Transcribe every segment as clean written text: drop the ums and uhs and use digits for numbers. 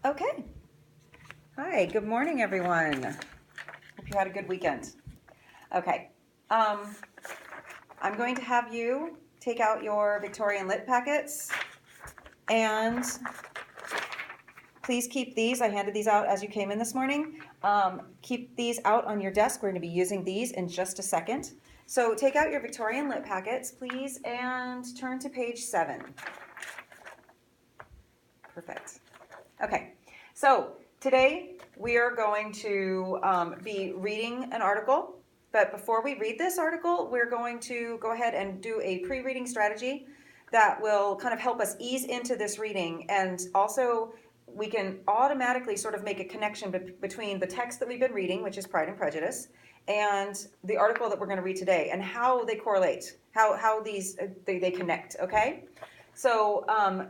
Okay. Hi, good morning, everyone. Hope you had a good weekend. Okay. Um, I'm going to have you take out your Victorian Lit packets, and please keep these. I handed these out as you came in this morning. Keep these out on your desk. We're going to be using these in just a second. So take out your Victorian Lit packets, please, and turn to page 7. Perfect. Okay, so today we are going to be reading an article, but before we read this article, we're going to go ahead and do a pre-reading strategy that will kind of help us ease into this reading, and also we can automatically sort of make a connection between the text that we've been reading, which is Pride and Prejudice, and the article that we're going to read today, and how they correlate, how these they connect, okay? So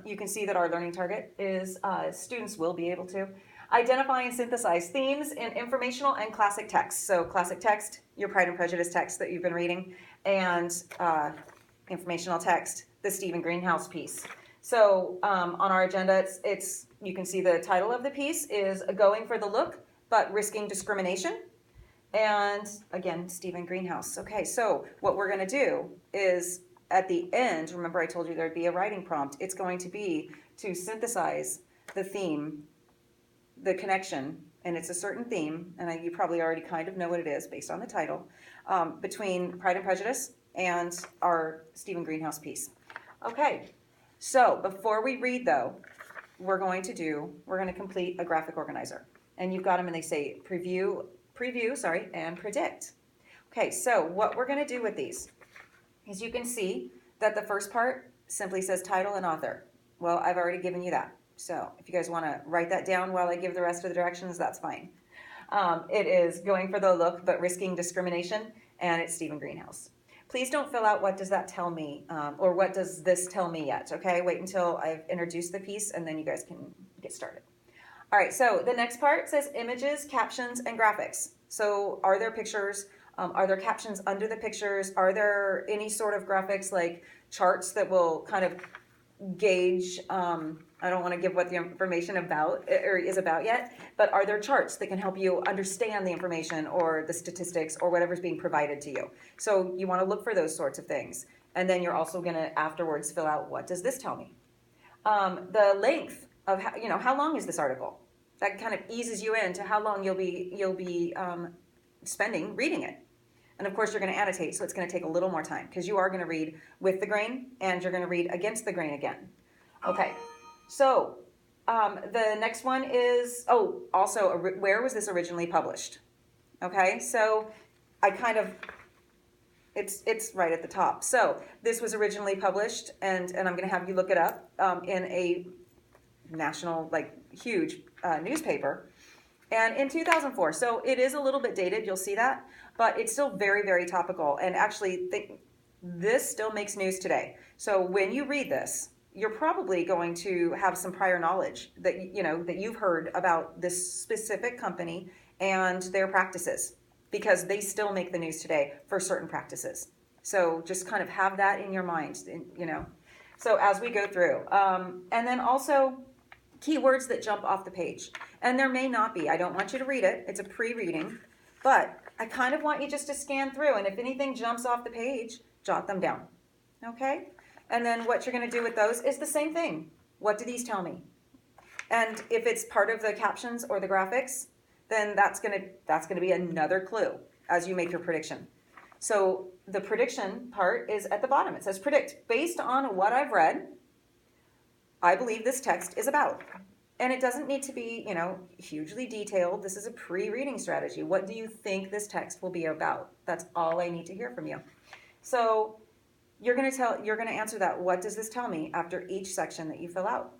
you can see that our learning target is students will be able to identify and synthesize themes in informational and classic text. So classic text, your Pride and Prejudice text that you've been reading, and informational text, the Stephen Greenhouse piece. So on our agenda, it's you can see the title of the piece is Going for the Look, but Risking Discrimination. And again, Stephen Greenhouse. Okay, so what we're going to do is at the end, remember I told you there'd be a writing prompt. It's going to be to synthesize the theme, the connection, and it's a certain theme, and you probably already kind of know what it is based on the title, between Pride and Prejudice and our Stephen Greenhouse piece. Okay, so before we read though, we're going to complete a graphic organizer. And you've got them and they say preview, and predict. Okay, so what we're going to do with these is you can see that the first part simply says title and author. Well, I've already given you that. So if you guys want to write that down while I give the rest of the directions, that's fine. It is Going for the Look, but Risking Discrimination, and it's Stephen Greenhouse. Please don't fill out what does that tell me, or what does this tell me yet, okay? Wait until I've introduced the piece, and then you guys can get started. All right, so the next part says images, captions, and graphics. So are there pictures? Are there captions under the pictures? Are there any sort of graphics like charts that will kind of gauge, I don't want to give what the information about or is about yet, but are there charts that can help you understand the information or the statistics or whatever's being provided to you? So you want to look for those sorts of things. And then you're also going to afterwards fill out, what does this tell me? The length of how long is this article? That kind of eases you into how long you'll be spending reading it. And of course, you're going to annotate, so it's going to take a little more time because you are going to read with the grain and you're going to read against the grain again. Okay, so the next one is, also, where was this originally published? Okay, so I kind of, it's right at the top. So this was originally published, and I'm going to have you look it up in a national, like, huge newspaper. And in 2004, so it is a little bit dated, you'll see that, but it's still very, very topical. And actually, this still makes news today. So when you read this, you're probably going to have some prior knowledge that that you've heard about this specific company and their practices, because they still make the news today for certain practices. So just kind of have that in your mind, So as we go through, and then also keywords that jump off the page. And there may not be. I don't want you to read it. It's a pre-reading. But I kind of want you just to scan through. And if anything jumps off the page, jot them down. Okay? And then what you're going to do with those is the same thing. What do these tell me? And if it's part of the captions or the graphics, then that's going to be another clue as you make your prediction. So the prediction part is at the bottom. It says predict. Based on what I've read, I believe this text is about. And it doesn't need to be, hugely detailed. This is a pre-reading strategy. What do you think this text will be about? That's all I need to hear from you. So you're going to answer that, what does this tell me, after each section that you fill out.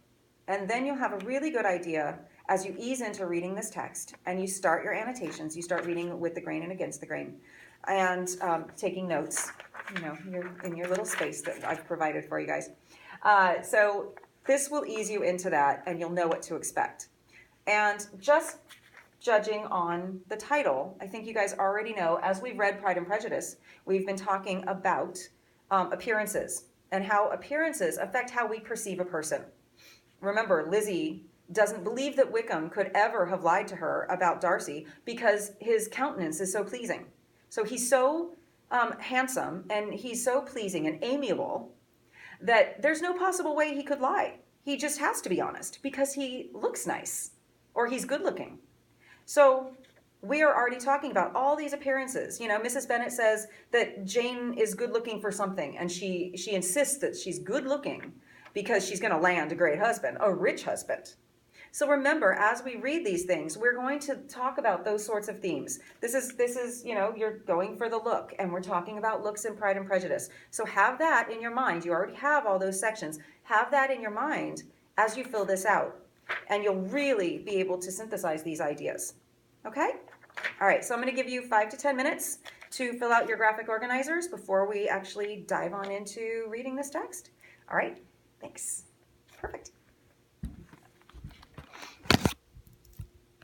And then you'll have a really good idea as you ease into reading this text and you start your annotations. You start reading with the grain and against the grain and taking notes, in your little space that I've provided for you guys. So this will ease you into that, and you'll know what to expect. And just judging on the title, I think you guys already know, as we've read Pride and Prejudice, we've been talking about appearances and how appearances affect how we perceive a person. Remember, Lizzie doesn't believe that Wickham could ever have lied to her about Darcy because his countenance is so pleasing. So he's so handsome and he's so pleasing and amiable that there's no possible way he could lie. He just has to be honest because he looks nice or he's good looking. So we are already talking about all these appearances. You know, Mrs. Bennet says that Jane is good looking for something, and she insists that she's good looking because she's going to land a great husband, a rich husband. So remember, as we read these things, we're going to talk about those sorts of themes. This is, you know, you're going for the look, and we're talking about looks in Pride and Prejudice. So have that in your mind. You already have all those sections. Have that in your mind as you fill this out, and you'll really be able to synthesize these ideas. Okay? All right, so I'm going to give you 5 to 10 minutes to fill out your graphic organizers before we actually dive on into reading this text. All right, thanks.